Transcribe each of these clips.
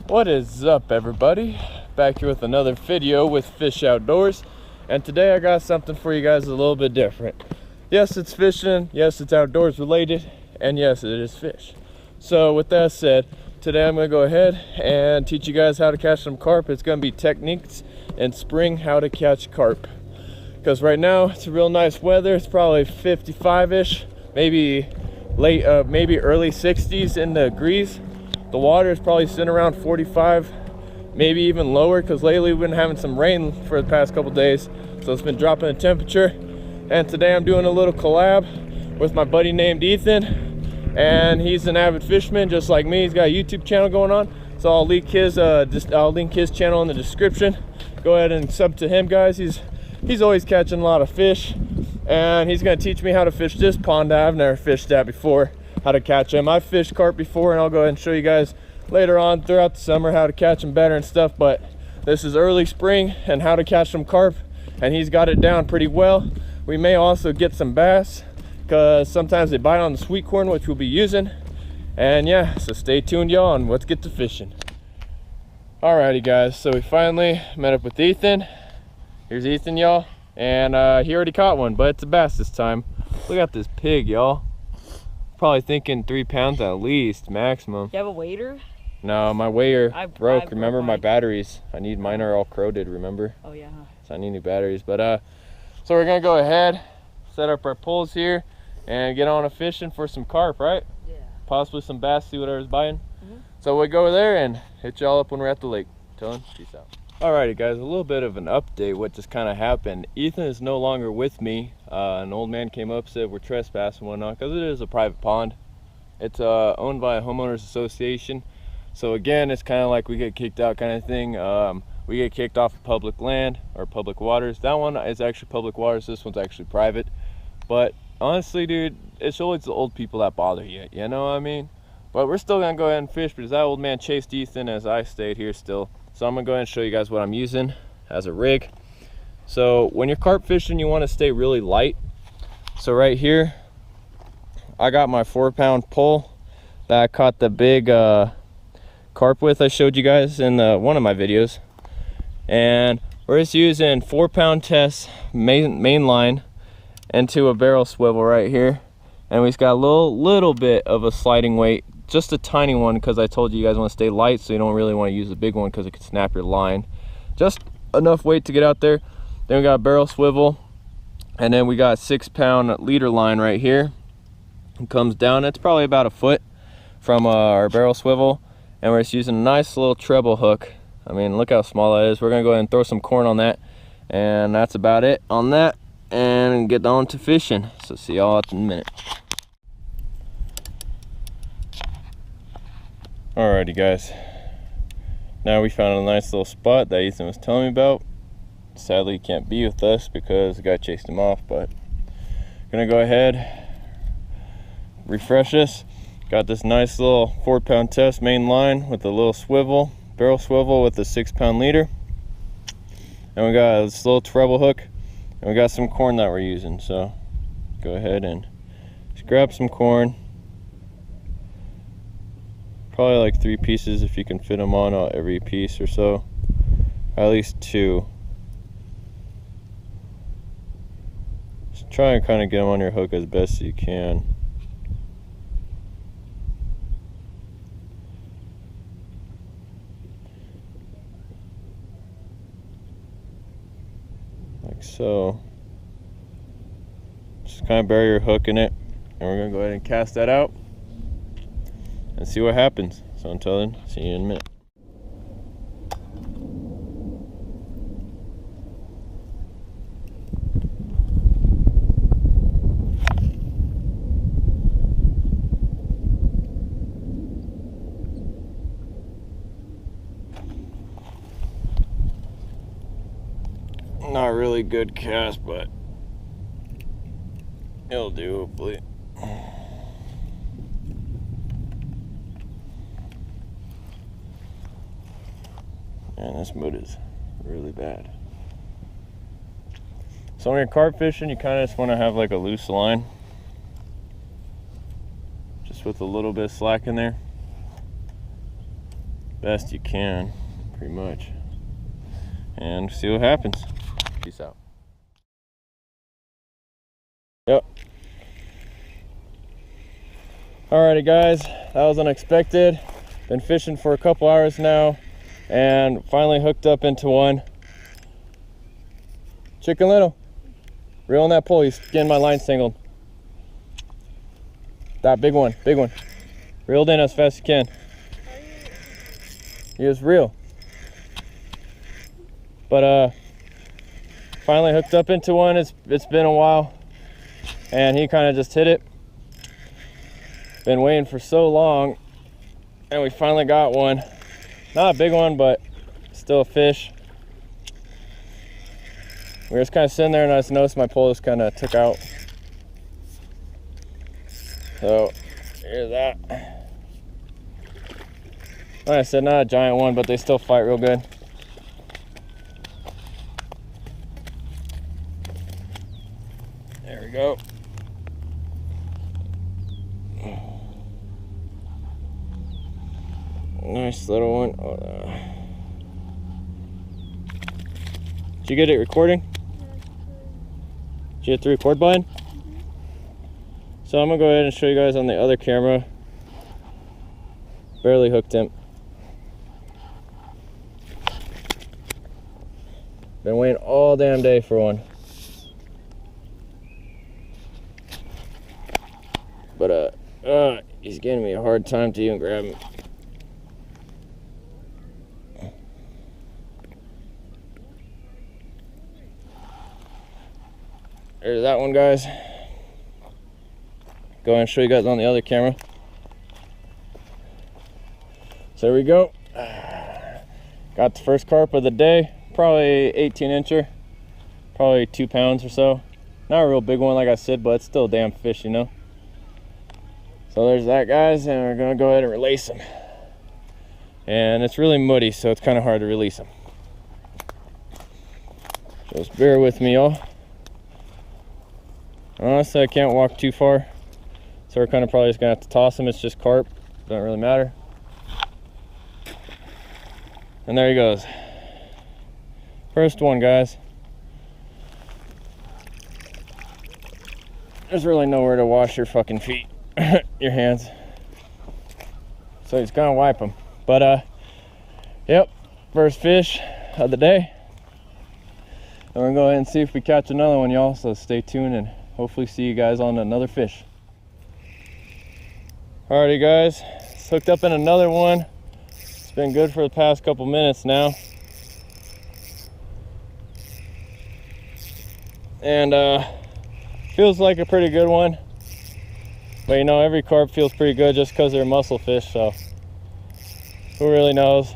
What is up, everybody? Back here with another video with Fish Outdoors, and today I got something for you guys a little bit different. Yes, it's fishing, yes, it's outdoors related, and yes, it is fish. So with that said, today I'm going to go ahead and teach you guys how to catch some carp. It's going to be techniques in spring how to catch carp, because right now it's a real nice weather. It's probably 55-ish, maybe early 60s in the degrees. The water is probably sitting around 45, maybe even lower, because lately we've been having some rain for the past couple days, so it's been dropping the temperature. And today I'm doing a little collab with my buddy named Ethin, and he's an avid fisherman just like me. He's got a YouTube channel going on, so I'll link his channel in the description. Go ahead and sub to him, guys. He's always catching a lot of fish, and he's going to teach me how to fish this pond that I've never fished at before, how to catch them. I've fished carp before, and I'll go ahead and show you guys later on throughout the summer how to catch them better and stuff, but this is early spring and how to catch some carp, and he's got it down pretty well. We may also get some bass, because sometimes they bite on the sweet corn, which we'll be using. And yeah, so stay tuned, y'all, and let's get to fishing. Alrighty, guys, so we finally met up with Ethin. Here's Ethin, y'all, and he already caught one, but it's a bass this time. Look at this pig, y'all. Probably thinking 3 pounds at least, maximum. You have a waiter? No, my weigher broke. Remember, my mine. batteries. Mine are all corroded, remember? Oh yeah. So I need new batteries. But so we're gonna go ahead, set up our poles here, and get on a fishing for some carp, right? Yeah. Possibly some bass, see whatever's biting. So we'll go there and hit y'all up when we're at the lake. Till then, peace out. Alrighty, guys, a little bit of an update what just kind of happened. Ethin is no longer with me. An old man came up, said we're trespassing and whatnot, because it is a private pond. It's owned by a homeowners association, so again, it's kind of like we get kicked out kind of thing. We get kicked off of public land or public waters. That one is actually public waters, this one's actually private. But honestly, dude, it's always the old people that bother you, you know what I mean? But we're still gonna go ahead and fish, because that old man chased Ethin as I stayed here still. So I'm gonna go ahead and show you guys what I'm using as a rig. So when you're carp fishing, you want to stay really light. So right here, I got my 4-pound pole that I caught the big carp with. I showed you guys in one of my videos, and we're just using 4-pound test main line into a barrel swivel right here, and we've got a little bit of a sliding weight, just a tiny one, because I told you guys want to stay light, so you don't really want to use a big one because it could snap your line. Just enough weight to get out there. Then we got a barrel swivel, and then we got a 6-pound leader line right here. It comes down, it's probably about a foot from our barrel swivel, and we're just using a nice little treble hook. I mean, look how small that is. We're gonna go ahead and throw some corn on that, and that's about it on that, and get on to fishing. So see y'all in a minute. Alrighty, guys, now we found a nice little spot that Ethin was telling me about. Sadly, he can't be with us because the guy chased him off, but I'm gonna go ahead, refresh this. Got this nice little 4-pound test main line with a little swivel, barrel swivel with a 6-pound leader, and we got this little treble hook, and we got some corn that we're using. So go ahead and just grab some corn. Probably like 3 pieces if you can fit them on every piece or so, at least 2. Just try and kind of get them on your hook as best you can. Like so. Just kind of bury your hook in it, and we're gonna go ahead and cast that out and see what happens. So until then, see you in a minute. Not really good cast, but it'll do, hopefully. And this mud is really bad. So when you're carp fishing, you kind of just want to have like a loose line, just with a little bit of slack in there. best you can, pretty much, and see what happens. Peace out. Yep. Alrighty guys, that was unexpected. Been fishing for a couple hours now and finally hooked up into one. Chicken Little. Reeling that pole, he's getting my line singled. That big one, big one. Reeled in as fast as you can. He was real. But finally hooked up into one. It's been a while and he kind of just hit it. Been waiting for so long and we finally got one. Not a big one, but still a fish. We were just kind of sitting there and I just noticed my pole just kind of took out. So here's that. Like I said, not a giant one, but they still fight real good. There we go. Nice little one. Did you get it recording? Did you hit the record button? So I'm gonna go ahead and show you guys on the other camera. Barely hooked him. Been waiting all damn day for one. But he's giving me a hard time to even grab him. There's that one, guys. Go ahead and show you guys on the other camera. So there we go. Got the first carp of the day. Probably 18-incher. Probably 2 pounds or so. Not a real big one, like I said, but it's still a damn fish, you know. So there's that, guys, and we're gonna go ahead and release him. And it's really muddy, so it's kind of hard to release him. Just bear with me, y'all. Honestly, I can't walk too far, so we're kind of probably just gonna have to toss him. It's just carp, doesn't really matter. And there he goes. First one, guys. There's really nowhere to wash your fucking feet, your hands. So he's gonna wipe them. But yep, first fish of the day. And we're gonna go ahead and see if we catch another one, y'all. So stay tuned and hopefully see you guys on another fish. Alrighty, guys, it's hooked up in another one. It's been good for the past couple minutes now. And feels like a pretty good one. But you know, every carp feels pretty good just because they're muscle fish, so who really knows?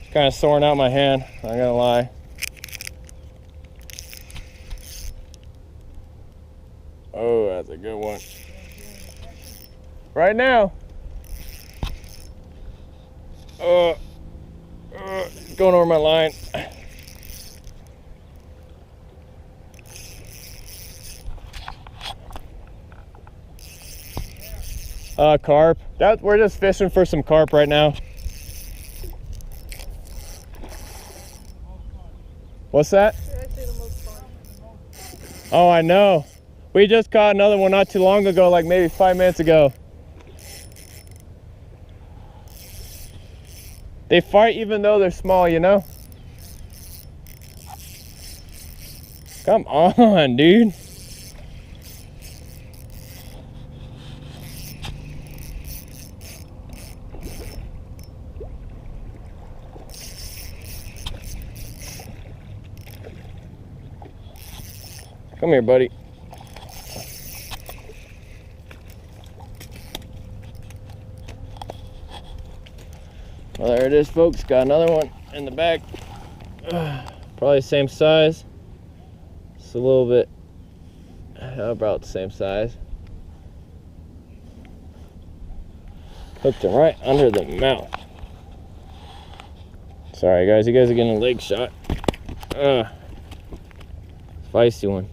It's kind of soring out my hand, not gonna lie. Oh, that's a good one. Right now. Going over my line. Carp. We're just fishing for some carp right now. What's that? Oh, I know. We just caught another one not too long ago, like maybe 5 minutes ago. They fight even though they're small, you know? Come on, dude. Come here, buddy. Well, there it is, folks. Got another one in the back. Probably the same size. Just a little bit about the same size. Hooked him right under the mouth. Sorry, guys. You guys are getting a leg shot. Feisty one.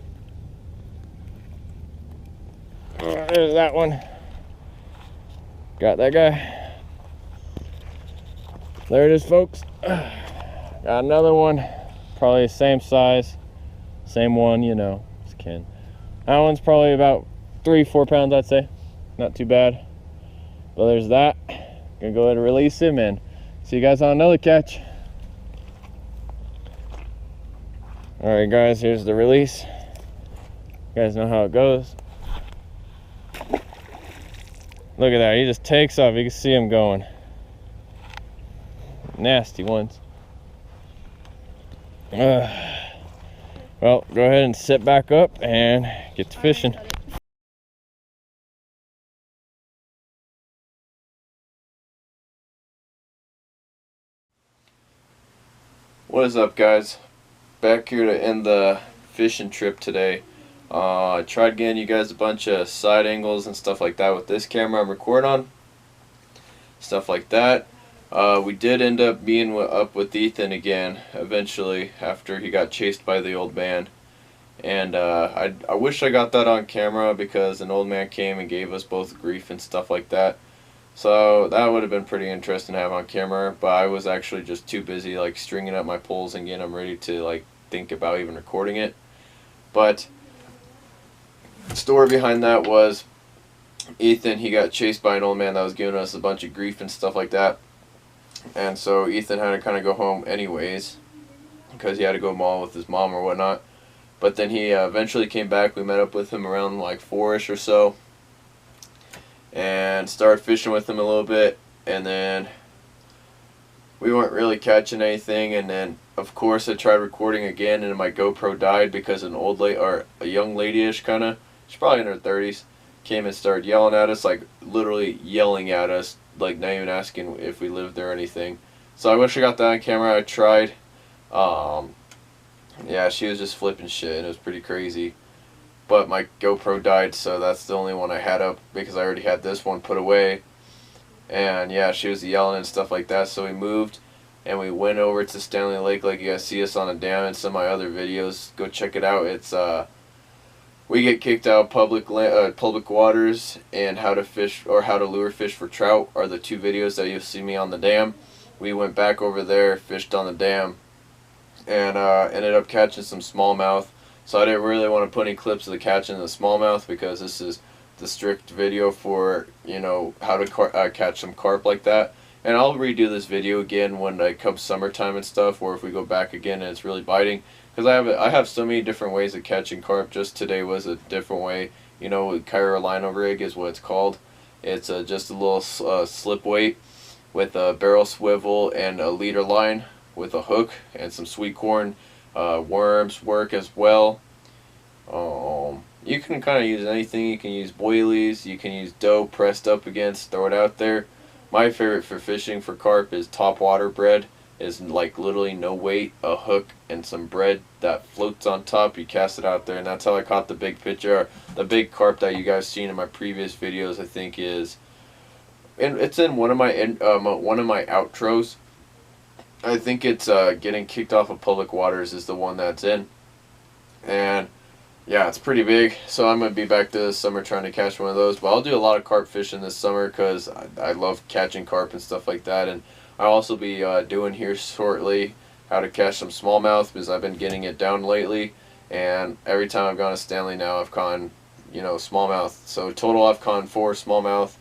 There's that one. Got that guy. There it is, folks. Got another one, probably the same size, same one, you know, just kidding. That one's probably about 3-4 pounds, I'd say. Not too bad. But there's that. Gonna go ahead and release him and see you guys on another catch. All right, guys, here's the release. You guys know how it goes. Look at that, he just takes off. You can see him going. Nasty ones. Well, go ahead and sit back up and get to fishing. What is up, guys? Back here to end the fishing trip today. I tried getting you guys a bunch of side angles and stuff like that with this camera I'm recording on. Stuff like that. We did end up being up with Ethin again eventually after he got chased by the old man. And I wish I got that on camera because an old man came and gave us both grief and stuff like that. So that would have been pretty interesting to have on camera, but I was actually just too busy like stringing up my poles and getting them ready to like think about even recording it. But the story behind that was Ethin, he got chased by an old man that was giving us a bunch of grief and stuff like that. And so Ethin had to kind of go home anyways because he had to go mall with his mom or whatnot. But then he eventually came back. We met up with him around like 4-ish or so and started fishing with him a little bit, and then we weren't really catching anything. And then of course I tried recording again and my GoPro died because an old lady, or a young lady-ish kind of, she's probably in her 30s, came and started yelling at us, like literally yelling at us, like not even asking if we lived there or anything. So I wish I got that on camera. I tried. Yeah, she was just flipping shit and it was pretty crazy. But my GoPro died, so that's the only one I had up because I already had this one put away. And yeah, she was yelling and stuff like that, so we moved and we went over to Stanley Lake, like you guys see us on a dam in some of my other videos. Go check it out. It's we get kicked out of public waters, and how to fish or how to lure fish for trout are the two videos that you'll see me on the dam. We went back over there, fished on the dam, and ended up catching some smallmouth. So I didn't really want to put any clips of the catching the smallmouth because this is the strict video for, you know, how to catch some carp like that. And I'll redo this video again when it comes summertime and stuff, or if we go back again and it's really biting. Because I have so many different ways of catching carp. Just today was a different way. You know, Carolina rig is what it's called. It's just a little slip weight with a barrel swivel and a leader line with a hook and some sweet corn. Worms work as well. You can kind of use anything. You can use boilies. You can use dough pressed up against, throw it out there. My favorite for fishing for carp is top water bread. Is like literally no weight, a hook, and some bread that floats on top. You cast it out there, and that's how I caught the big picture. The big carp that you guys seen in my previous videos, I think, is, and it's in one of my outros. I think it's getting kicked off of public waters is the one that's in, and yeah, it's pretty big. So I'm gonna be back this summer trying to catch one of those. But I'll do a lot of carp fishing this summer because I love catching carp and stuff like that. And I'll also be doing here shortly how to catch some smallmouth because I've been getting it down lately. And every time I've gone to Stanley now, I've caught, you know, smallmouth. So total, I've caught 4 smallmouth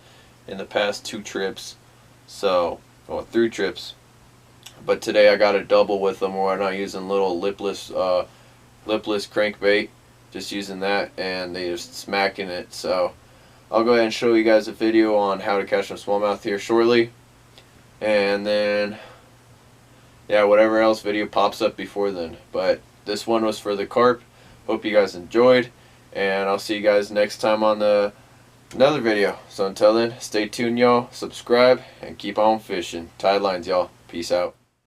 in the past 2 trips. So, well, 3 trips. But today I got a double with them where I'm not using little lipless crankbait, just using that, and they just smacking it. So I'll go ahead and show you guys a video on how to catch some smallmouth here shortly. And then, yeah, whatever else video pops up before then. But this one was for the carp. Hope you guys enjoyed, and I'll see you guys next time on another video. So until then, stay tuned, y'all. Subscribe and keep on fishing. Tide lines, y'all. Peace out.